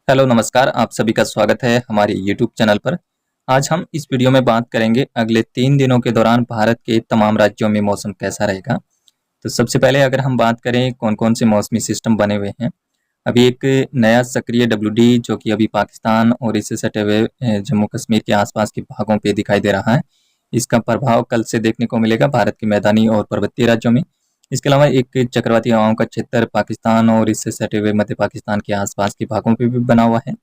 Hello नमस्कार, आप सभी का स्वागत है हमारे यूट्यूब चैनल पर। आज हम इस वीडियो में बात करेंगे अगले 3 दिनों के दौरान भारत के तमाम राज्यों में मौसम कैसा रहेगा। तो सबसे पहले अगर हम बात करें कौन-कौन से मौसमी सिस्टम बने हुए हैं। अभी एक नया सक्रिय डब्ल्यूडी जो कि अभी पाकिस्तान और इससे सटे हुए जम्मू कश्मीर के आसपास के भागों पे दिखाई दे रहा है। इसका प्रभाव कल से देखने को मिलेगा भारत के मैदानी और पर्वतीय राज्यों में। इसके अलावा एक चक्रवाती हवाओं का क्षेत्र पाकिस्तान और इससे सटे हुए मध्य पाकिस्तान के आसपास के भागों पे भी बना हुआ है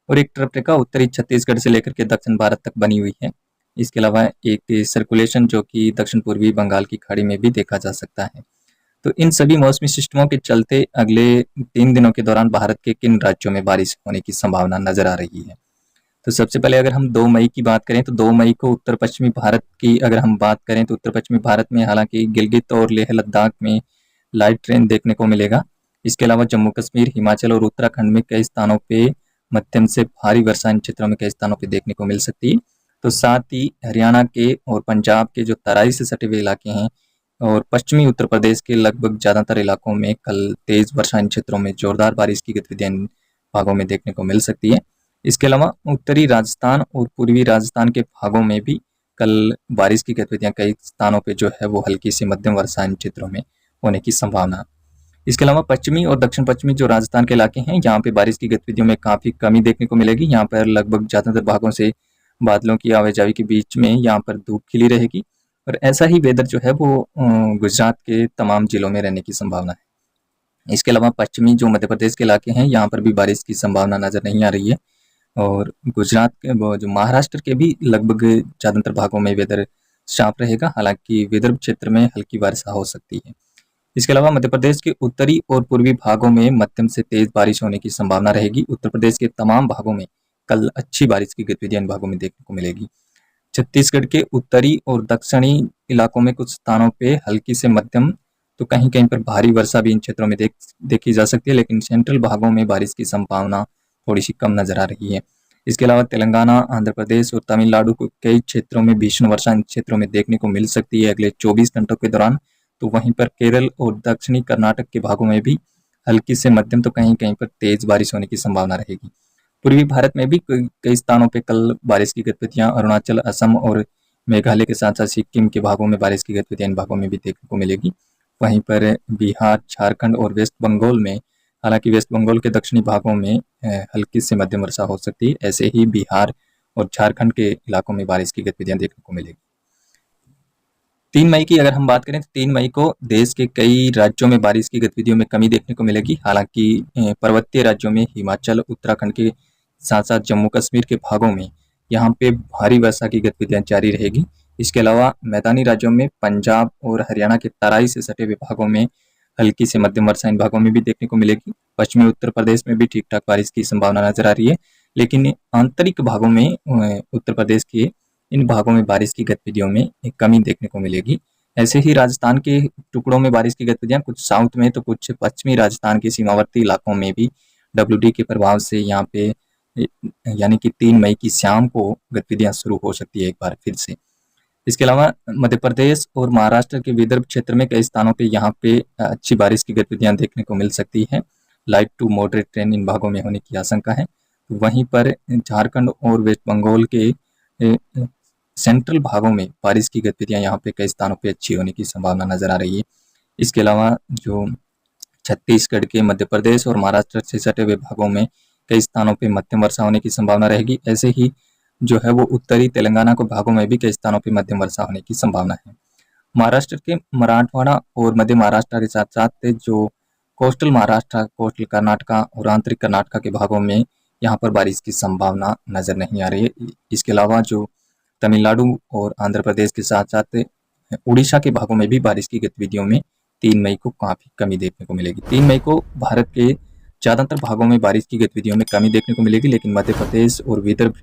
और एक ट्रफ उत्तरी छत्तीसगढ़ से लेकर के दक्षिण भारत तक बनी हुई है। इसके अलावा एक सर्कुलेशन जो कि दक्षिण पूर्वी बंगाल की खाड़ी में भी देखा जा सकता है। तो इन सभी मौसमी सिस्टमों के चलते अगले 3 दिनों के दौरान भारत के किन राज्यों में बारिश होने की संभावना नजर आ रही है। तो सबसे पहले अगर हम 2 मई की बात करें तो 2 मई को उत्तर पश्चिमी भारत की अगर हम बात करें तो उत्तर पश्चिमी भारत में हालांकि गिलगित और लेह लद्दाख में लाइट रेन देखने को मिलेगा। इसके अलावा जम्मू कश्मीर, हिमाचल और उत्तराखंड में कई स्थानों पे मध्यम से भारी वर्षा इन क्षेत्रों में कई स्थानों पे देखने को मिल सकती है। तो साथ ही हरियाणा के और पंजाब के जो तराई से सटे हुए इलाके हैं और पश्चिमी उत्तर प्रदेश के लगभग ज़्यादातर इलाकों में कल तेज वर्षा इन क्षेत्रों में जोरदार बारिश की गतिविधियां इन भागों में देखने को मिल सकती है। इसके अलावा उत्तरी राजस्थान और पूर्वी राजस्थान के भागों में भी कल बारिश की गतिविधियां कई स्थानों पे जो है वो हल्की से मध्यम वर्षा इन क्षेत्रों में होने की संभावना। इसके अलावा पश्चिमी और दक्षिण पश्चिमी जो राजस्थान के इलाके हैं यहाँ पे बारिश की गतिविधियों में काफ़ी कमी देखने को मिलेगी। यहाँ पर लगभग ज़्यादातर भागों से बादलों की आवाजाही के बीच में यहाँ पर धूप खिली रहेगी और ऐसा ही वेदर जो है वो गुजरात के तमाम जिलों में रहने की संभावना है। इसके अलावा पश्चिमी जो मध्य प्रदेश के इलाके हैं यहाँ पर भी बारिश की संभावना नज़र नहीं आ रही है और गुजरात के वो जो महाराष्ट्र के भी लगभग ज़्यादातर भागों में वेदर साफ रहेगा, हालांकि विदर्भ क्षेत्र में हल्की वर्षा हो सकती है। इसके अलावा मध्य प्रदेश के उत्तरी और पूर्वी भागों में मध्यम से तेज बारिश होने की संभावना रहेगी। उत्तर प्रदेश के तमाम भागों में कल अच्छी बारिश की गतिविधियां इन भागों में देखने को मिलेगी। छत्तीसगढ़ के उत्तरी और दक्षिणी इलाकों में कुछ स्थानों पे हल्की से मध्यम तो कहीं कहीं पर भारी वर्षा भी इन क्षेत्रों में देखी जा सकती है, लेकिन सेंट्रल भागों में बारिश की संभावना थोड़ी सी कम नजर आ रही है। इसके अलावा तेलंगाना, आंध्र प्रदेश और तमिलनाडु के कई क्षेत्रों में भीषण वर्षा इन क्षेत्रों में देखने को मिल सकती है अगले 24 घंटों के दौरान। तो वहीं पर केरल और दक्षिणी कर्नाटक के भागों में भी हल्की से मध्यम तो कहीं कहीं पर तेज बारिश होने की संभावना रहेगी। पूर्वी भारत में भी कई स्थानों पर कल बारिश की गतिविधियां अरुणाचल, असम और मेघालय के साथ साथ सिक्किम के भागों में बारिश की गतिविधियां इन भागों में भी देखने को मिलेगी। वहीं पर बिहार, झारखंड और वेस्ट बंगाल में, हालांकि वेस्ट बंगाल के दक्षिणी भागों में हल्की से मध्यम वर्षा हो सकती है, ऐसे ही बिहार और झारखंड के इलाकों में बारिश की गतिविधियां देखने को मिलेगी। 3 मई की अगर हम बात करें तो 3 मई को देश के कई राज्यों में बारिश की गतिविधियों में कमी देखने को मिलेगी। हालांकि पर्वतीय राज्यों में हिमाचल, उत्तराखंड के साथ साथ जम्मू कश्मीर के भागों में यहाँ पे भारी वर्षा की गतिविधियां जारी रहेगी। इसके अलावा मैदानी राज्यों में पंजाब और हरियाणा के तराई से सटे हुए भागों में हल्की से मध्यम वर्षा इन भागों में भी देखने को मिलेगी। पश्चिमी उत्तर प्रदेश में भी ठीक ठाक बारिश की संभावना नजर आ रही है, लेकिन आंतरिक भागों में उत्तर प्रदेश के इन भागों में बारिश की गतिविधियों में एक कमी देखने को मिलेगी। ऐसे ही राजस्थान के टुकड़ों में बारिश की गतिविधियां कुछ साउथ में तो कुछ पश्चिमी राजस्थान के सीमावर्ती इलाकों में भी डब्ल्यूडी के प्रभाव से यहाँ पे यानी कि 3 मई की शाम को गतिविधियां शुरू हो सकती है एक बार फिर से। इसके अलावा मध्य प्रदेश और महाराष्ट्र के विदर्भ क्षेत्र में कई स्थानों पे यहाँ पे अच्छी बारिश की गतिविधियां देखने को मिल सकती है। लाइट टू मॉडरेट रेन इन भागों में होने की आशंका है। वहीं पर झारखंड और वेस्ट बंगाल के सेंट्रल भागों में बारिश की गतिविधियां यहाँ पे कई स्थानों पे अच्छी होने की संभावना नजर आ रही है। इसके अलावा जो छत्तीसगढ़ के, मध्य प्रदेश और महाराष्ट्र से सटे हुए भागों में कई स्थानों पे मध्यम वर्षा होने की संभावना रहेगी। ऐसे ही जो है वो उत्तरी तेलंगाना के भागों में भी कई स्थानों पे मध्यम वर्षा होने की संभावना है। महाराष्ट्र के मराठवाड़ा और मध्य महाराष्ट्र के साथ साथ जो कोस्टल महाराष्ट्र, कोस्टल कर्नाटका और आंतरिक कर्नाटका के भागों में यहाँ पर बारिश की संभावना नजर नहीं आ रही है। इसके अलावा जो तमिलनाडु और आंध्र प्रदेश के साथ साथ उड़ीसा के भागों में भी बारिश की गतिविधियों में 3 मई को काफी कमी देखने को मिलेगी। 3 मई को भारत के ज्यादातर भागों में बारिश की गतिविधियों में कमी देखने को मिलेगी, लेकिन मध्य प्रदेश और विदर्भ,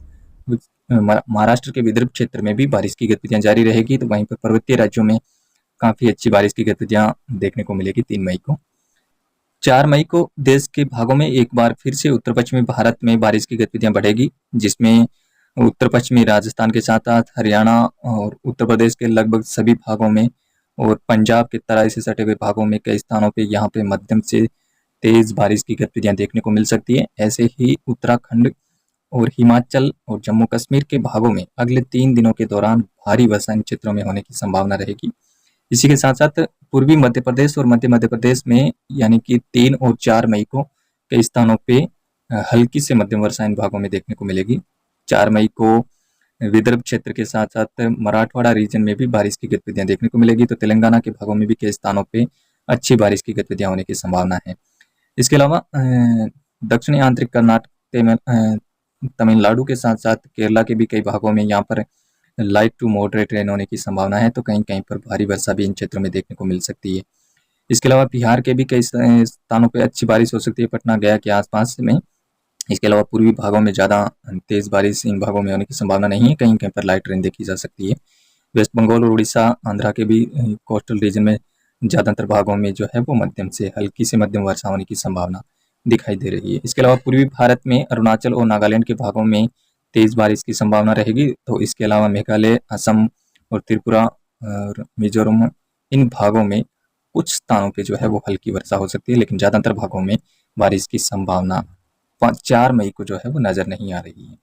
महाराष्ट्र के विदर्भ क्षेत्र में भी बारिश की गतिविधियां जारी रहेगी। तो वहीं पर पर्वतीय राज्यों में काफी अच्छी बारिश की गतिविधियां देखने को मिलेगी 3 मई को। 4 मई को देश के भागों में एक बार फिर से उत्तर पश्चिमी भारत में बारिश की गतिविधियां बढ़ेगी, जिसमें उत्तर पश्चिमी राजस्थान के साथ साथ हरियाणा और उत्तर प्रदेश के लगभग सभी भागों में और पंजाब के तराई से सटे हुए भागों में कई स्थानों पे यहाँ पे मध्यम से तेज बारिश की गतिविधियां देखने को मिल सकती है। ऐसे ही उत्तराखंड और हिमाचल और जम्मू कश्मीर के भागों में अगले 3 दिनों के दौरान भारी वर्षा इन क्षेत्रों में होने की संभावना रहेगी। इसी के साथ साथ पूर्वी मध्य प्रदेश और मध्य प्रदेश में यानी कि 3 और 4 मई को कई स्थानों पे हल्की से मध्यम वर्षा इन भागों में देखने को मिलेगी। 4 मई को विदर्भ क्षेत्र के साथ साथ मराठवाड़ा रीजन में भी बारिश की गतिविधियां देखने को मिलेगी। तो तेलंगाना के भागों में भी कई स्थानों पे अच्छी बारिश की गतिविधियां होने की संभावना है। इसके अलावा दक्षिणी आंतरिक कर्नाटक तमिलनाडु के साथ साथ केरला के भी कई भागों में यहाँ पर लाइट टू मॉडरेट रेन होने की संभावना है। तो कहीं कहीं पर भारी वर्षा भी इन क्षेत्रों में देखने को मिल सकती है। इसके अलावा बिहार के भी कई स्थानों पर अच्छी बारिश हो सकती है, पटना गया के आसपास में। इसके अलावा पूर्वी भागों में ज़्यादा तेज बारिश इन भागों में होने की संभावना नहीं है, कहीं कहीं पर लाइट रेन देखी जा सकती है। वेस्ट बंगाल और उड़ीसा आंध्रा के भी कोस्टल रीजन में ज़्यादातर भागों में जो है वो मध्यम से हल्की से मध्यम वर्षा होने की संभावना दिखाई दे रही है। इसके अलावा पूर्वी भारत में अरुणाचल और नागालैंड के भागों में तेज बारिश की संभावना रहेगी। तो इसके अलावा मेघालय, असम और त्रिपुरा और मिजोरम इन भागों में कुछ स्थानों पे जो है वो हल्की वर्षा हो सकती है, लेकिन ज़्यादातर भागों में बारिश की संभावना 4 मई को जो है वो नज़र नहीं आ रही है।